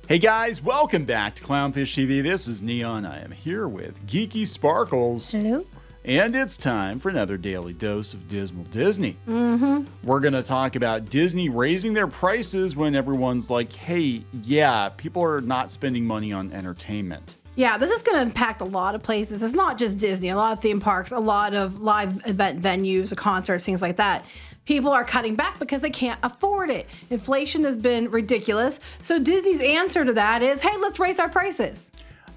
Hey guys, welcome back to Clownfish TV. This is Neon. I am here with Geeky Sparkles. Hello. And it's time for another daily dose of Dismal Disney. We're going to talk about Disney raising their prices when everyone's like, hey, yeah, people are not spending money on entertainment. Yeah, this is going to impact a lot of places. It's not just Disney, a lot of theme parks, a lot of live event venues, concerts, things like that. People are cutting back because they can't afford it. Inflation has been ridiculous. So Disney's answer to that is, hey, let's raise our prices.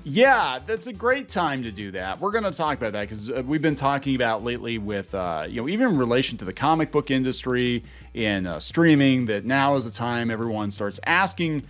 Yeah, that's a great time to do that. We're going to talk about that because we've been talking about lately with, even in relation to the comic book industry and streaming, that now is the time everyone starts asking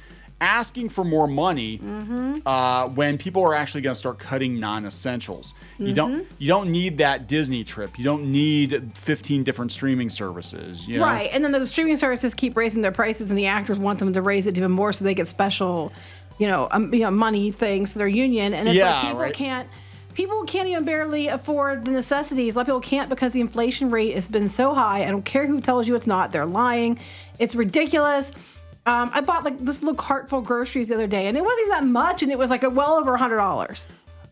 for more money when people are actually going to start cutting non-essentials. You don't need that Disney trip. You don't need 15 different streaming services. You know? Right, and then the streaming services keep raising their prices, and the actors want them to raise it even more so they get special, money things to their union. And it's people can't even barely afford the necessities. A lot of people can't because the inflation rate has been so high. I don't care who tells you it's not. They're lying. It's ridiculous. I bought this little cart full of groceries the other day, and it wasn't even that much, and it was well over $100.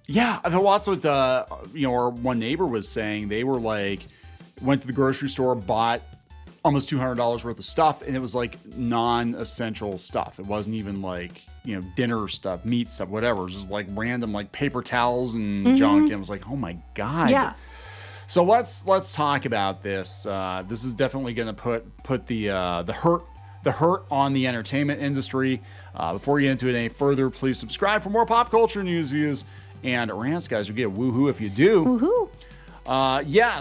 Yeah, that's what our one neighbor was saying. They were went to the grocery store, bought almost $200 worth of stuff, and it was non-essential stuff. It wasn't even dinner stuff, meat stuff, whatever. It was just random paper towels and junk, and it was oh my god. Yeah. So let's talk about this. This is definitely going to put the hurt on the entertainment industry. Before we get into it any further, please subscribe for more pop culture news, views, and rants, guys. You'll get a woohoo if you do. Woohoo.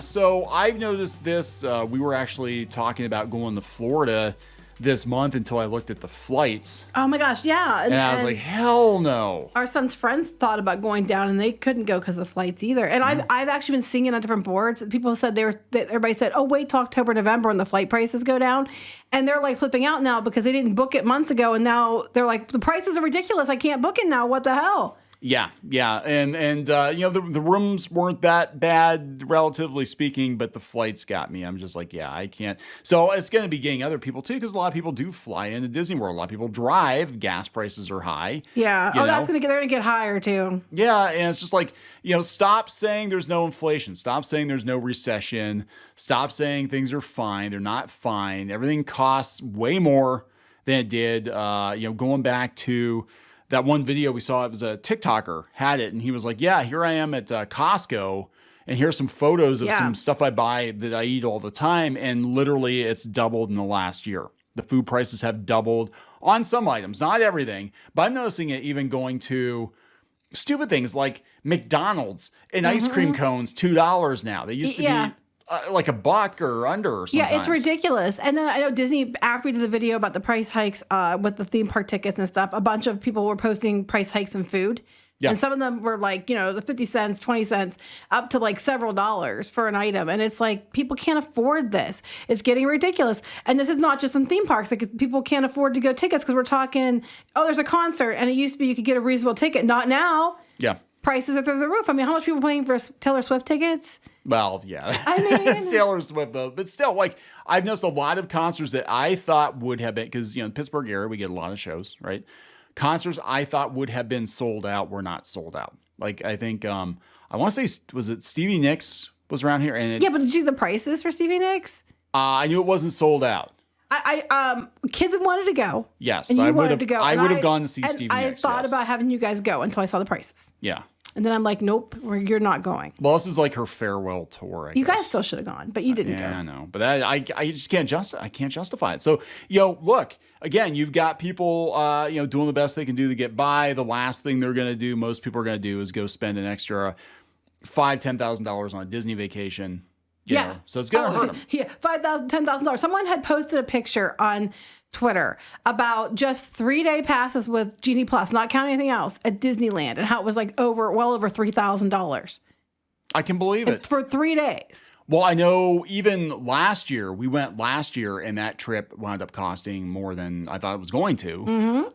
So I've noticed this. We were actually talking about going to Florida this month until I looked at the flights. Oh my gosh, yeah. And I was like, hell no. Our son's friends thought about going down, and they couldn't go because of flights either. And I've actually been seeing it on different boards. People said everybody said, oh, wait till October, November when the flight prices go down. And they're flipping out now because they didn't book it months ago. And now they're the prices are ridiculous. I can't book it now. What the hell? Yeah. And the rooms weren't that bad, relatively speaking, but the flights got me. I'm just I can't. So it's going to be getting other people too, because a lot of people do fly into Disney World. A lot of people drive. Gas prices are high. Yeah. They're going to get higher too. Yeah. And it's just stop saying there's no inflation. Stop saying there's no recession. Stop saying things are fine. They're not fine. Everything costs way more than it did. Going back to that one video we saw, it was a TikToker had it, and he was like, yeah, here I am at Costco, and here's some photos of some stuff I buy that I eat all the time, and literally it's doubled in the last year. The food prices have doubled on some items, not everything, but I'm noticing it even going to stupid things like McDonald's and ice cream cones, $2 now. They used to be $1 or under or something. Yeah, it's ridiculous. And then I know Disney, after we did the video about the price hikes with the theme park tickets and stuff, a bunch of people were posting price hikes in food. Yeah. And some of them were the 50 cents, 20 cents, up to several dollars for an item. And it's people can't afford this. It's getting ridiculous. And this is not just in theme parks. People can't afford to go tickets because we're talking, there's a concert, and it used to be you could get a reasonable ticket. Not now. Yeah. Prices are through the roof. I mean, how much people paying for Taylor Swift tickets? Well, yeah. I mean, it's Taylor Swift, though. But still, I've noticed a lot of concerts that I thought would have been, because, in Pittsburgh area, we get a lot of shows, right? Concerts I thought would have been sold out were not sold out. I think, I want to say, was it Stevie Nicks was around here? And yeah, but did you see the prices for Stevie Nicks? I knew it wasn't sold out. Kids wanted to go. Yes, I would have. I would have gone to see Stevie Nicks. I thought about having you guys go until I saw the prices. Yeah. And then I'm like, nope, you're not going. Well, this is her farewell tour. You guys still should have gone, but you didn't go. Yeah, I know, but I just can't justify it. So look, again, you've got people doing the best they can do to get by. The last thing they're going to do, most people are going to do, is go spend an extra $5,000-$10,000 on a Disney vacation. You know? So it's going to hurt them. Yeah, $5,000, $10,000. Someone had posted a picture on Twitter about just 3-day passes with Genie Plus, not counting anything else, at Disneyland, and how it was well over $3,000. I can believe it. For 3 days. Well, I know even last year, we went last year, and that trip wound up costing more than I thought it was going to.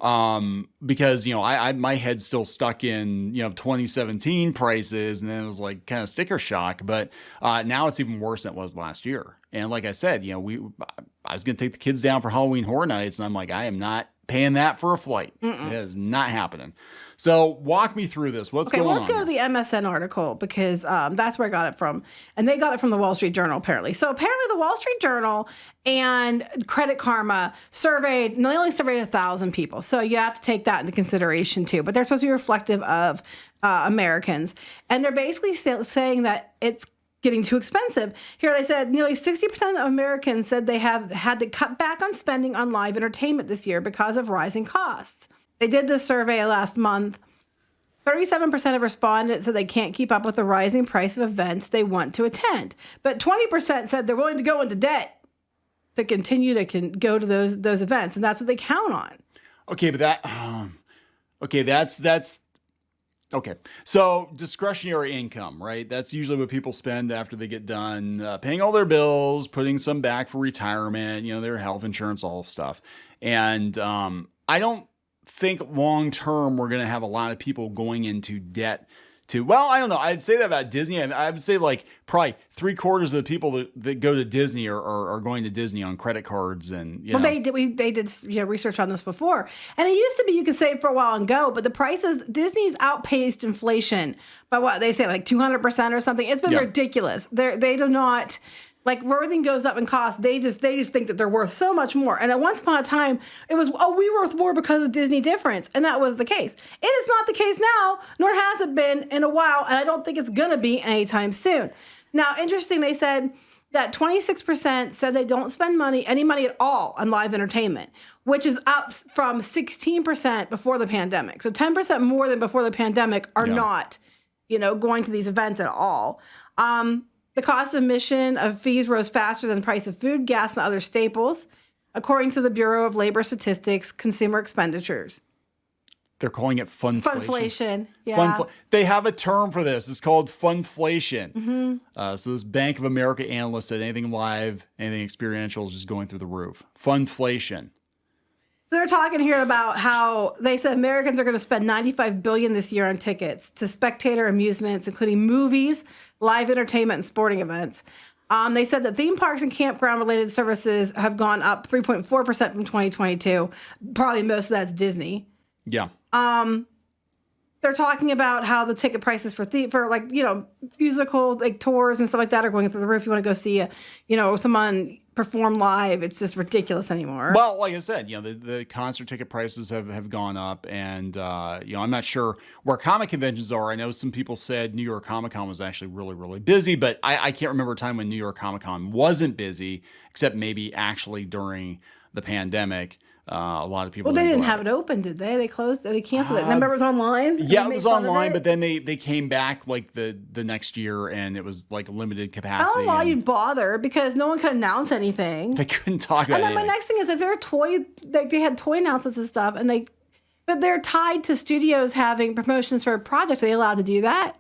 Because, my head's still stuck in, 2017 prices, and then it was kind of sticker shock. But now it's even worse than it was last year. And like I said, I was going to take the kids down for Halloween Horror Nights, and I'm like, I am not paying that for a flight. It is not happening. So walk me through this. What's going on? Let's go to the MSN article because that's where I got it from. And they got it from the Wall Street Journal, apparently. So apparently the Wall Street Journal and Credit Karma surveyed, and they only surveyed 1,000 people. So you have to take that into consideration too. But they're supposed to be reflective of Americans. And they're basically saying that it's getting too expensive. Here they said nearly 60% of Americans said they have had to cut back on spending on live entertainment this year because of rising costs. They did this survey last month. 37% of respondents said they can't keep up with the rising price of events they want to attend. But 20% said they're willing to go into debt to continue to go to those events. And that's what they count on. Okay, but that's okay. So discretionary income, right? That's usually what people spend after they get done paying all their bills, putting some back for retirement, their health insurance, all stuff. And I don't think long term we're going to have a lot of people going into debt I don't know. I'd say that about Disney. I would say like probably 3/4 of the people that go to Disney are going to Disney on credit cards. And they did research on this before, and it used to be you could save for a while and go, but the prices, Disney's outpaced inflation by what they say, like 200% or something. It's been ridiculous. They do not. Like, everything goes up in cost. They just think that they're worth so much more. And at once upon a time, it was, we worth more because of Disney difference. And that was the case. It is not the case now, nor has it been in a while. And I don't think it's going to be anytime soon. Now, interesting, they said that 26% said they don't spend any money at all on live entertainment, which is up from 16% before the pandemic. So 10% more than before the pandemic are not, going to these events at all. The cost of admission of fees rose faster than the price of food, gas, and other staples, according to the Bureau of Labor Statistics Consumer Expenditures. They're calling it funflation. Funflation, yeah. They have a term for this. It's called funflation. So this Bank of America analyst said anything live, anything experiential is just going through the roof. Funflation. They're talking here about how they said Americans are going to spend $95 billion this year on tickets to spectator amusements, including movies, live entertainment, and sporting events. They said that theme parks and campground-related services have gone up 3.4% from 2022. Probably most of that's Disney. Yeah. They're talking about how the ticket prices for musical tours and stuff like that are going through the roof. You want to go see someone perform live, it's just ridiculous anymore. Well, like I said, the concert ticket prices have gone up, and I'm not sure where comic conventions are. I know some people said New York Comic Con was actually really, really busy, but I can't remember a time when New York Comic Con wasn't busy, except maybe actually during the pandemic. A lot of people. Well, they didn't have it open, did they? They closed. They canceled it. Remember, it was online. Yeah, it was online, but then they came back like the next year, and it was like limited capacity. I don't know why you'd bother, because no one could announce anything. They couldn't talk about it. And then my next thing is, if they're they had toy announcements and stuff, but they're tied to studios having promotions for projects. Are they allowed to do that?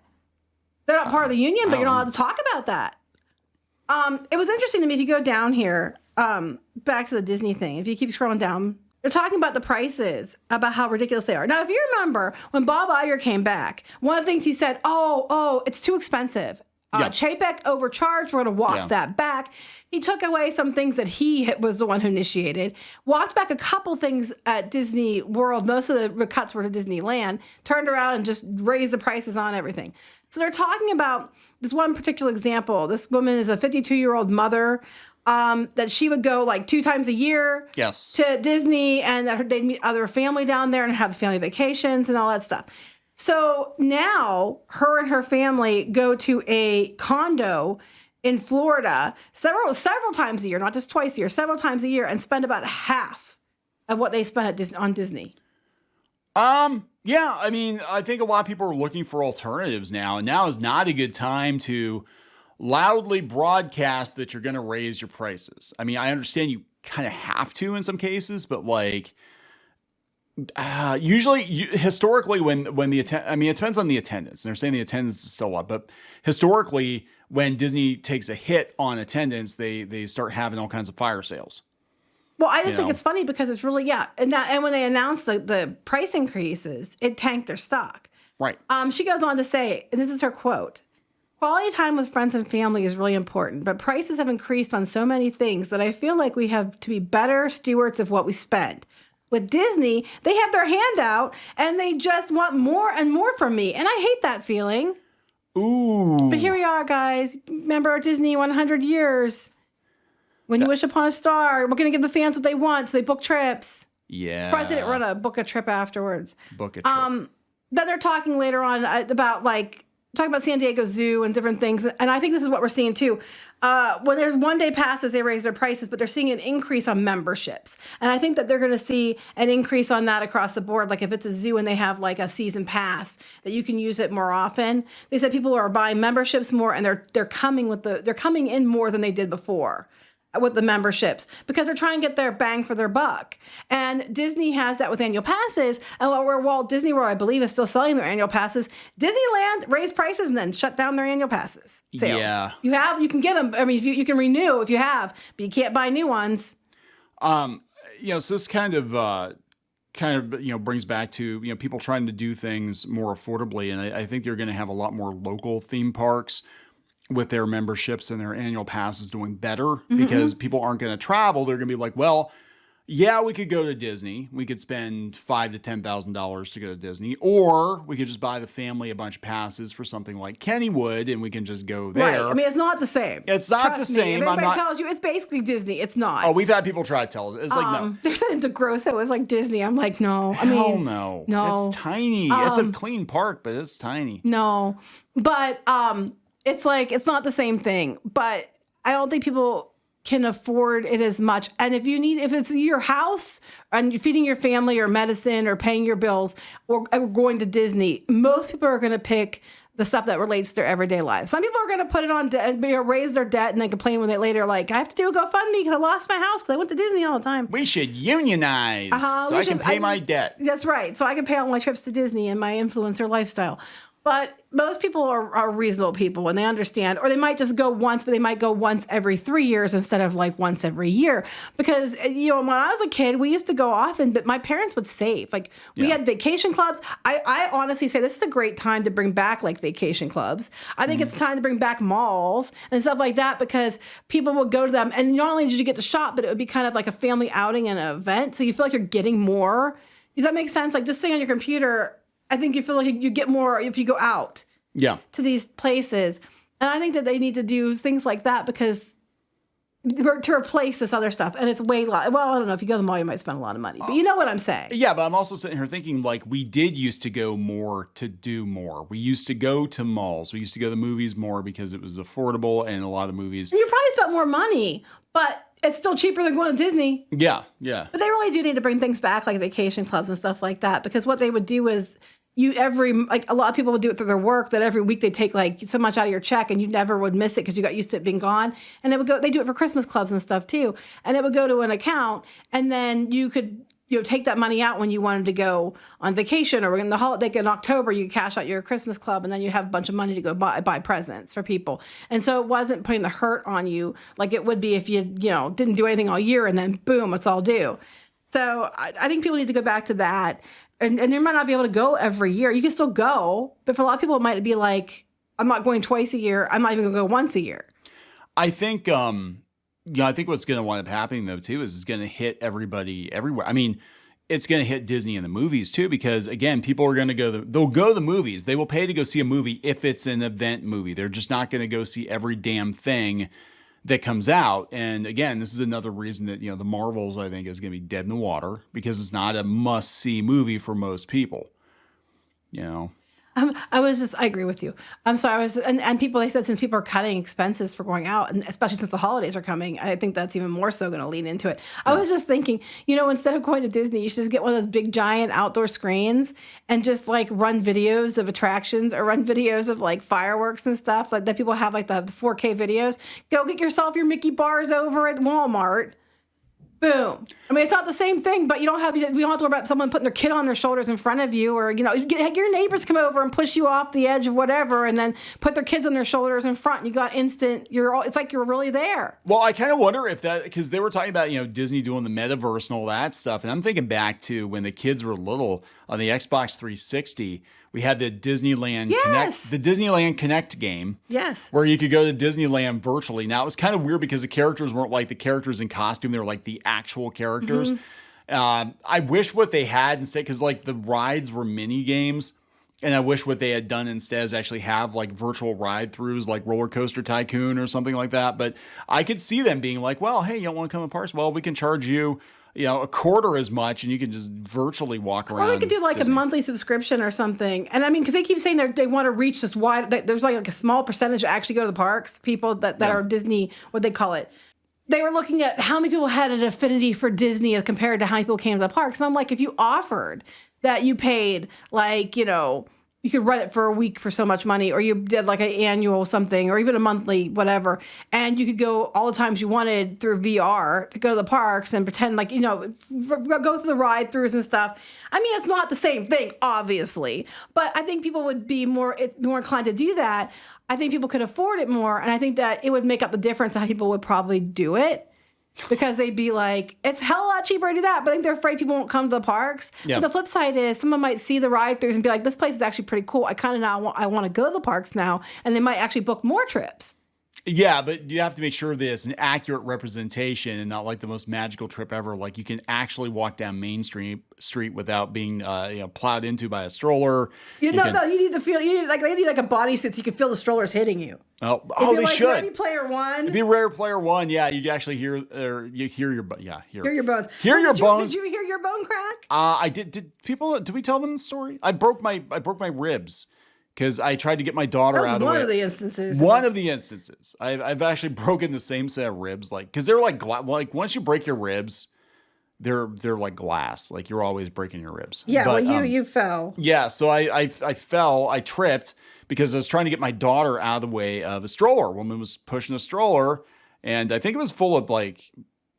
They're not part of the union, but you're not allowed to talk about that. It was interesting to me, if you go down here, back to the Disney thing, if you keep scrolling down, they're talking about the prices, about how ridiculous they are. Now, if you remember, when Bob Iger came back, one of the things he said, it's too expensive. Chapek overcharged. We're going to walk that back. He took away some things that he was the one who initiated, walked back a couple things at Disney World. Most of the cuts were to Disneyland, turned around and just raised the prices on everything. So they're talking about this one particular example. This woman is a 52-year-old mother, that she would go like 2 times a year to Disney, and that they'd meet other family down there and have family vacations and all that stuff. So now her and her family go to a condo in Florida several times a year, not just twice a year, several times a year, and spend about half of what they spent on Disney. Yeah, I mean, I think a lot of people are looking for alternatives now, and now is not a good time to loudly broadcast that you're going to raise your prices. I mean, I understand you kind of have to in some cases, but usually, historically, when it depends on the attendance, and they're saying the attendance is still up, but historically, when Disney takes a hit on attendance, they start having all kinds of fire sales. Well, I just think it's funny because it's really, and when they announced the price increases, it tanked their stock. Right. She goes on to say, and this is her quote, "Quality time with friends and family is really important, but prices have increased on so many things that I feel like we have to be better stewards of what we spend. With Disney, they have their hand out and they just want more and more from me. And I hate that feeling. Ooh. But here we are, guys. Remember Disney 100 years. When you wish upon a star, we're going to give the fans what they want, so they book trips. Yeah. Surprised they didn't run a book a trip afterwards. Book a trip. Then they're talking later on about talking about San Diego Zoo and different things. And I think this is what we're seeing too. When there's one-day passes, they raise their prices, but they're seeing an increase on memberships. And I think that they're going to see an increase on that across the board. Like if it's a zoo and they have like a season pass that you can use it more often. They said people are buying memberships more and they're coming in more than they did before with the memberships because they're trying to get their bang for their buck. And Disney has that with annual passes. And where Walt Disney World, I believe, is still selling their annual passes, Disneyland raised prices and then shut down their annual passes sales. Yeah. You can get them. I mean, you can renew if you have, but you can't buy new ones. So this kind of brings back to, people trying to do things more affordably. And I think you're going to have a lot more local theme parks with their memberships and their annual passes doing better because people aren't going to travel. They're going to be like, well, yeah, we could go to Disney. We could spend $5,000 to $10,000 to go to Disney, or we could just buy the family a bunch of passes for something like Kennywood, and we can just go there. Right. I mean, it's not the same. It's not Trust the same. Me. Everybody tells you it's basically Disney. It's not. Oh, we've had people try to tell us. It's like, no. They're saying to gross. It was like Disney. I'm like, no. Hell no. No. It's tiny. It's a clean park, but it's tiny. No. But it's like, it's not the same thing. But I don't think people can afford it as much. And if it's your house and you're feeding your family or medicine or paying your bills or going to Disney, most people are going to pick the stuff that relates to their everyday life. Some people are going to put it on debt, raise their debt and then complain when they later like, I have to do a GoFundMe because I lost my house because I went to Disney all the time. We should unionize so I can pay my debt. That's right. So I can pay all my trips to Disney and my influencer lifestyle. But most people are reasonable people and they understand, or they might just go once, but they might go once every 3 years instead of like once every year. Because, when I was a kid, we used to go often, but my parents would save. Like we had vacation clubs. I honestly say this is a great time to bring back like vacation clubs. I think it's time to bring back malls and stuff like that because people will go to them. And not only did you get to shop, but it would be kind of like a family outing and an event. So you feel like you're getting more. Does that make sense? Like just sitting on your computer, I think you feel like you get more if you go out to these places. And I think that they need to do things like that because to replace this other stuff. And it's well, I don't know. If you go to the mall, you might spend a lot of money. But you know what I'm saying. Yeah, but I'm also sitting here thinking like we did used to go more to do more. We used to go to malls. We used to go to the movies more because it was affordable and a lot of movies. And you probably spent more money, but it's still cheaper than going to Disney. Yeah. But they really do need to bring things back like vacation clubs and stuff like that because what they would do is a lot of people would do it through their work that every week they take like so much out of your check and you never would miss it because you got used to it being gone. And they do it for Christmas clubs and stuff too. And it would go to an account and then you could, take that money out when you wanted to go on vacation or in the holiday, like in October, you cash out your Christmas club and then you'd have a bunch of money to go buy presents for people. And so it wasn't putting the hurt on you like it would be if you, didn't do anything all year and then boom, it's all due. So I think people need to go back to that. And you might not be able to go every year. You can still go, but for a lot of people, it might be like, I'm not going twice a year. I'm not even going to go once a year. I think, I think what's going to wind up happening though too is it's going to hit everybody everywhere. I mean, it's going to hit Disney and the movies too, because again, people are going to they'll go to the movies. They will pay to go see a movie if it's an event movie. They're just not going to go see every damn thing that comes out. And again, this is another reason that, the Marvels, I think, is going to be dead in the water because it's not a must-see movie for most people. I agree with you. I'm sorry. And people, they said since people are cutting expenses for going out, and especially since the holidays are coming, I think that's even more so going to lean into it. Yeah. I was just thinking, instead of going to Disney, you should just get one of those big giant outdoor screens and just like run videos of attractions or run videos of like fireworks and stuff like that people have like the 4K videos. Go get yourself your Mickey bars over at Walmart. Boom. I mean, it's not the same thing, but we don't have to worry about someone putting their kid on their shoulders in front of you or, your neighbors come over and push you off the edge of whatever and then put their kids on their shoulders in front. And you got instant, it's like you're really there. Well, I kind of wonder if because they were talking about, Disney doing the metaverse and all that stuff. And I'm thinking back to when the kids were little on the Xbox 360. We had the Disneyland Connect game. Yes. Where you could go to Disneyland virtually. Now, it was kind of weird because the characters weren't like the characters in costume. They were like the actual characters. Mm-hmm. I wish what they had instead, because like the rides were mini games, and I wish what they had done instead is actually have like virtual ride throughs like Roller Coaster Tycoon or something like that. But I could see them being like, well, hey, you don't want to come to parks? Well, we can charge you, a quarter as much, and you can just virtually walk around. Or we could do like Disney. A monthly subscription or something. And I mean, because they keep saying they want to reach this wide, there's like a small percentage that actually go to the parks, people that are Disney, what they call it. They were looking at how many people had an affinity for Disney as compared to how many people came to the parks. And I'm like, if you offered that you paid like, you could rent it for a week for so much money, or you did like an annual something, or even a monthly, whatever. And you could go all the times you wanted through VR to go to the parks and pretend like, go through the ride throughs and stuff. I mean, it's not the same thing, obviously, but I think people would be more inclined to do that. I think people could afford it more. And I think that it would make up the difference how people would probably do it. Because they'd be like, it's hell of a lot cheaper to do that, but I think they're afraid people won't come to the parks. Yeah. But the flip side is someone might see the ride-throughs and be like, this place is actually pretty cool. I kind of now want to go to the parks now, and they might actually book more trips. Yeah, but you have to make sure that it's an accurate representation and not like the most magical trip ever. Like you can actually walk down Main Street without being plowed into by a stroller. You need to feel. You need like a bodysuit so you can feel the strollers hitting you. Oh, they like should. Ready Player One. It'd be Ready Player One. Yeah, you actually hear your Hear your bones. Hear your bones. Did you hear your bone crack? I did. Did we tell them the story? I broke my ribs. Because I tried to get my daughter out of the way. One of the instances. One of the instances. I've actually broken the same set of ribs. Because they're like once you break your ribs, they're like glass. Like you're always breaking your ribs. Yeah, but, you fell. Yeah, so I fell. I tripped because I was trying to get my daughter out of the way of a stroller. A woman was pushing a stroller, and I think it was full of like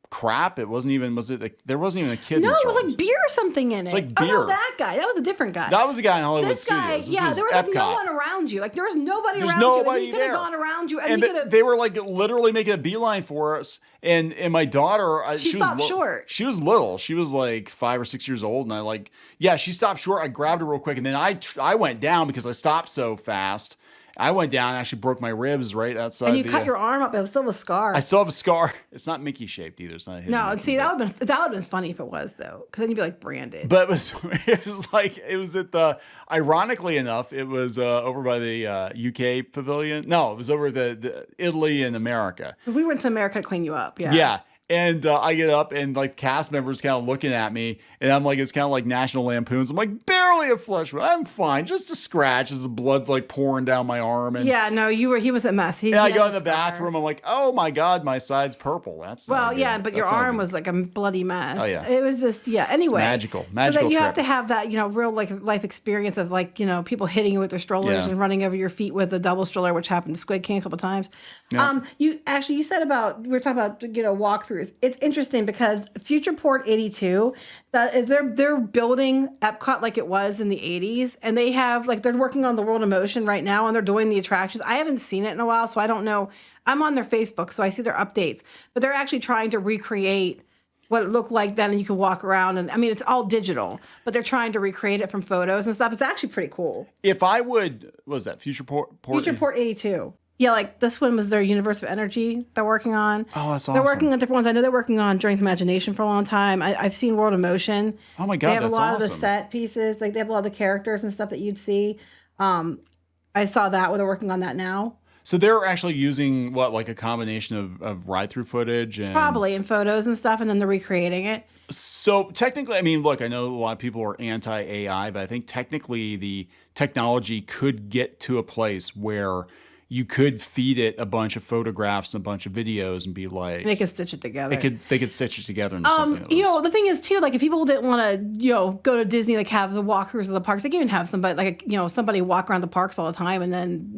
crap. It wasn't even, there wasn't even a kid in the it was like beer or something in it. It's like beer. Oh, that guy. That was a different guy. That was the guy in Hollywood Studios. There was like no one around you. Like there was nobody around you. He could have gone around you. And they were like literally making a beeline for us. And my daughter, she stopped short. She was little. She was like 5 or 6 years old. And she stopped short. I grabbed her real quick. And then I went down because I stopped so fast. I went down and actually broke my ribs right outside. And you cut your arm up. It was still a scar. I still have a scar. It's not Mickey shaped either. It's not. No, and see that would have been funny if it was though, because then you'd be like branded. But it was at the. Ironically enough, it was over by the UK pavilion. No, it was over the Italy and America. We went to America to clean you up. Yeah. Yeah. And I get up and like cast members kind of looking at me, and I'm like, it's kind of like National Lampoons. I'm like, barely a flesh wound. I'm fine, just a scratch as the blood's like pouring down my arm. And yeah, no, he was a mess. I go in the bathroom. I'm like, oh my god, my side's purple. That's but your arm was like a bloody mess. Oh yeah, it was just anyway, it's magical. So that you have to have that real life experience of people hitting you with their strollers and running over your feet with a double stroller, which happened to Squid King a couple times. Yeah. You said we were talking about walkthroughs. It's interesting because Futureport 82, they're building Epcot like it was in the 80s, and they have they're working on the World of Motion right now, and they're doing the attractions. I haven't seen it in a while, so I don't know. I'm on their Facebook, so I see their updates, but they're actually trying to recreate what it looked like then, and you can walk around, and I mean it's all digital, but they're trying to recreate it from photos and stuff. It's actually pretty cool. If I would, what was that Futureport 82? Yeah, this one was their Universe of Energy they're working on. Oh, that's awesome. They're working on different ones. I know they're working on Journey to Imagination for a long time. I've seen World of Motion. Oh my God, they have a lot of the set pieces. They have a lot of the characters and stuff that you'd see. I saw that where they're working on that now. So they're actually using a combination of ride-through footage and probably and photos and stuff, and then they're recreating it. So technically, I mean, look, I know a lot of people are anti-AI, but I think technically the technology could get to a place where you could feed it a bunch of photographs and a bunch of videos and be like, they could stitch it together. They could stitch it together into something. The thing is too, if people didn't want to, go to Disney, have the walkthroughs of the parks, they can even have somebody somebody walk around the parks all the time, and then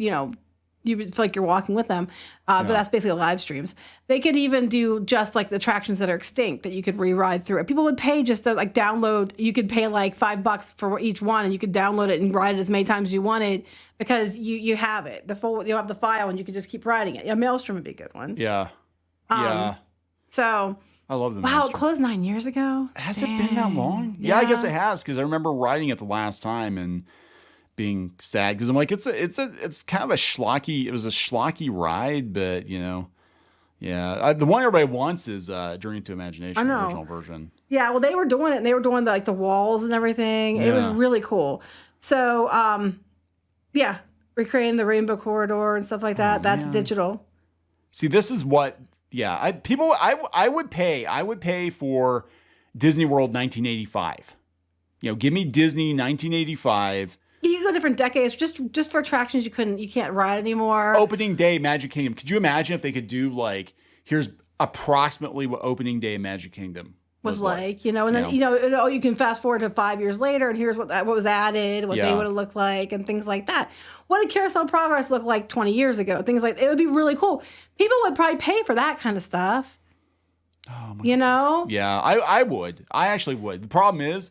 you feel like you're walking with them. But that's basically live streams. They could even do just the attractions that are extinct that you could re-ride through. People would pay just to download. You could pay $5 for each one, and you could download it and ride it as many times as you wanted because you have it. You have the file, and you could just keep riding it. Yeah, Maelstrom would be a good one. Yeah. So I love them. Wow, it closed 9 years ago. Has it been that long? Yeah, I guess it has, because I remember riding it the last time and being sad because I'm like, it's kind of a schlocky. It was a schlocky ride, but Yeah, the one everybody wants is Journey to Imagination, the original version. Yeah, well, they were doing it, and they were doing the walls and everything. Yeah. It was really cool. So, yeah, recreating the Rainbow Corridor and stuff like that. That's digital. See, this is what. Yeah, I would pay for Disney World 1985. Give me Disney 1985. You can go different decades just for attractions you can't ride anymore. Opening day Magic Kingdom. Could you imagine if they could do here's approximately what opening day Magic Kingdom was like, and then you can fast forward to 5 years later and here's what was added, what they would have looked like, and things like that. What did Carousel Progress look like 20 years ago? Things like it would be really cool. People would probably pay for that kind of stuff. Oh my gosh. Yeah, I would. I actually would. The problem is,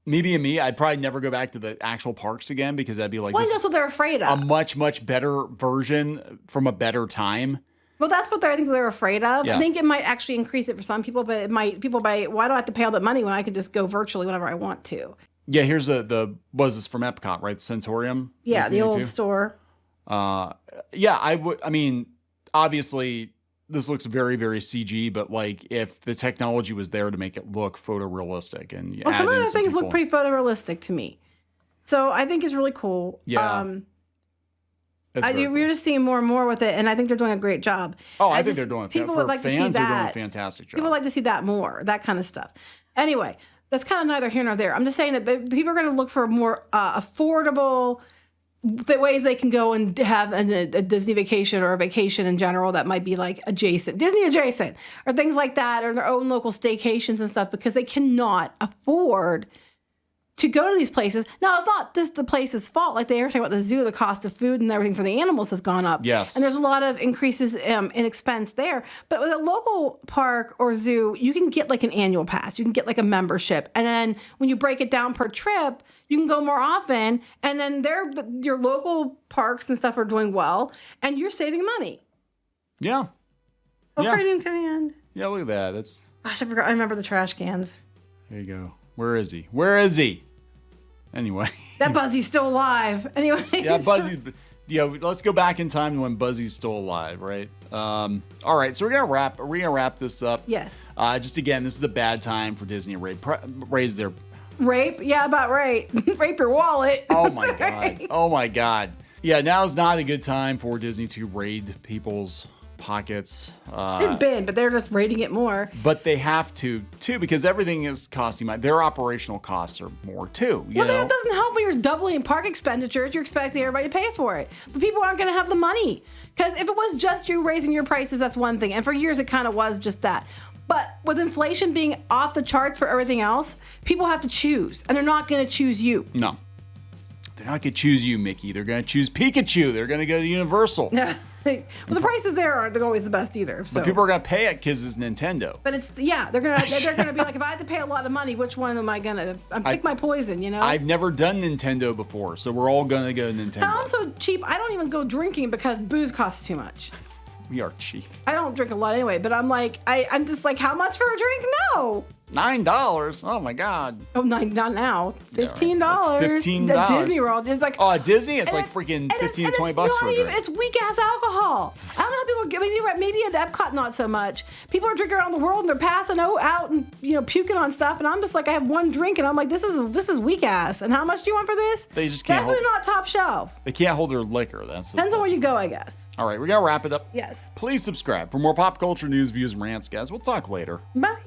me, I'd probably never go back to the actual parks again because I'd be like, well, that's what they're afraid of. A much, much better version from a better time. Well, that's what I think they're afraid of. Yeah. I think it might actually increase it for some people, but why do I have to pay all that money when I could just go virtually whenever I want to? Yeah, here's was this from Epcot, right? The Centurium? Yeah, the old store. Yeah, I would. I mean, obviously, this looks very, very CG, but if the technology was there to make it look photorealistic, and some of the things look pretty photorealistic to me, so I think it's really cool. Yeah, we're just seeing more and more with it, and I think they're doing a great job. Oh, I think they're doing. People would like to see that. They're doing a fantastic job. People would like to see that more, that kind of stuff. Anyway, that's kind of neither here nor there. I'm just saying that the people are going to look for more affordable. The ways they can go and have a Disney vacation or a vacation in general that might be Disney adjacent or things like that, or their own local staycations and stuff, because they cannot afford to go to these places. Now, it's not just the place's fault. Like they were talking about the zoo, the cost of food and everything for the animals has gone up. Yes. And there's a lot of increases in expense there. But with a local park or zoo, you can get an annual pass. You can get a membership. And then when you break it down per trip, you can go more often. And then your local parks and stuff are doing well. And you're saving money. Yeah. Premium command. Yeah, look at that. That's. Gosh, I forgot. I remember the trash cans. There you go. Where is he? Anyway. That Buzzy's still alive. Anyway. Yeah, Buzzy. Let's go back in time when Buzzy's still alive, right? All right, so we're gonna wrap this up. Yes. Just again, this is a bad time for Disney to raise their rape. Yeah, about rape. Rape your wallet. Oh my god. Oh my god. Yeah, now is not a good time for Disney to raid people's pockets. They've been, but they're just raiding it more. But they have to too, because everything is costing money. Their operational costs are more too. Well, that doesn't help when you're doubling park expenditures. You're expecting everybody to pay for it, but people aren't going to have the money. Because if it was just you raising your prices, that's one thing. And for years, it kind of was just that. But with inflation being off the charts for everything else, people have to choose, and they're not going to choose you. No, they're not going to choose you, Mickey. They're going to choose Pikachu. They're going to go to Universal. Well, the prices there aren't always the best either. So. But people are gonna pay it because it's Nintendo. But they're gonna be like, if I had to pay a lot of money, which one am I gonna pick my poison? I've never done Nintendo before, so we're all gonna go Nintendo. I'm so cheap. I don't even go drinking because booze costs too much. We are cheap. I don't drink a lot anyway, but I'm just like, how much for a drink? No. $9. Oh my god. Oh, not now. $15. Yeah, right. $15. At Disney World, it's like. Oh, at Disney, it's freaking $15 to $20 for a drink. It's weak ass alcohol. I don't know how people are giving. Maybe at Epcot not so much. People are drinking around the world and they're passing out and puking on stuff, and I'm just like, I have one drink and I'm like, this is weak ass. And how much do you want for this? They just can't. Definitely not top shelf. They can't hold their liquor. Depends on where you go, I guess. All right, we're gonna wrap it up. Yes. Please subscribe for more pop culture news, views, and rants, guys. We'll talk later. Bye.